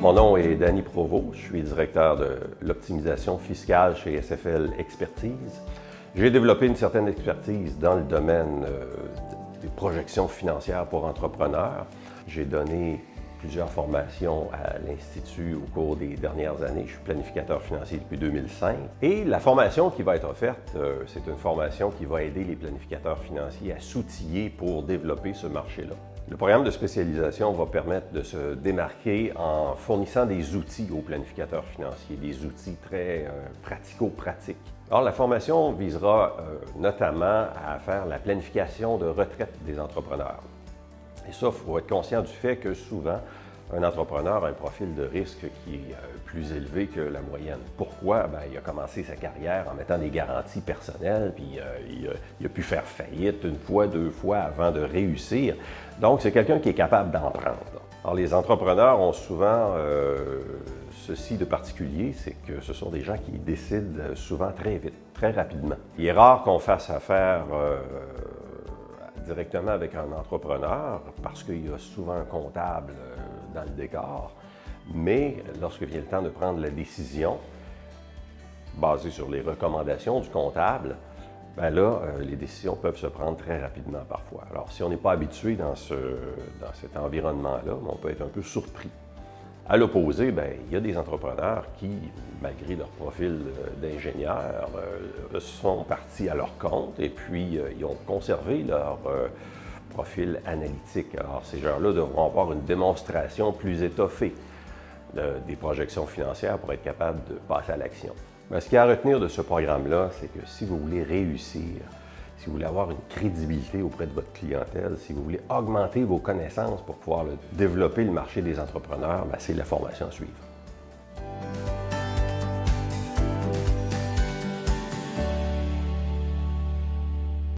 Mon nom est Danny Provost, je suis directeur de l'optimisation fiscale chez SFL Expertise. J'ai développé une certaine expertise dans le domaine des projections financières pour entrepreneurs. J'ai donné plusieurs formations à l'Institut au cours des dernières années. Je suis planificateur financier depuis 2005. Et la formation qui va être offerte, c'est une formation qui va aider les planificateurs financiers à s'outiller pour développer ce marché-là. Le programme de spécialisation va permettre de se démarquer en fournissant des outils aux planificateurs financiers, des outils très pratico-pratiques. Alors, la formation visera notamment à faire la planification de retraite des entrepreneurs. Et ça, il faut être conscient du fait que souvent, un entrepreneur a un profil de risque qui est plus élevé que la moyenne. Pourquoi? Bien, il a commencé sa carrière en mettant des garanties personnelles, puis il a pu faire faillite une fois, deux fois avant de réussir. Donc, c'est quelqu'un qui est capable d'en prendre. Alors, les entrepreneurs ont souvent ceci de particulier, c'est que ce sont des gens qui décident souvent très vite, très rapidement. Il est rare qu'on fasse affaire directement avec un entrepreneur parce qu'il y a souvent un comptable dans le décor, mais lorsque vient le temps de prendre la décision, basée sur les recommandations du comptable, bien là, les décisions peuvent se prendre très rapidement parfois. Alors, si on n'est pas habitué dans cet environnement-là, on peut être un peu surpris. À l'opposé, bien, il y a des entrepreneurs qui, malgré leur profil d'ingénieur, sont partis à leur compte et puis ils ont conservé leur profil analytique. Alors, ces gens-là devront avoir une démonstration plus étoffée des projections financières pour être capables de passer à l'action. Mais ce qu'il y a à retenir de ce programme-là, c'est que si vous voulez réussir, si vous voulez avoir une crédibilité auprès de votre clientèle, si vous voulez augmenter vos connaissances pour pouvoir développer le marché des entrepreneurs, bien, c'est la formation à suivre.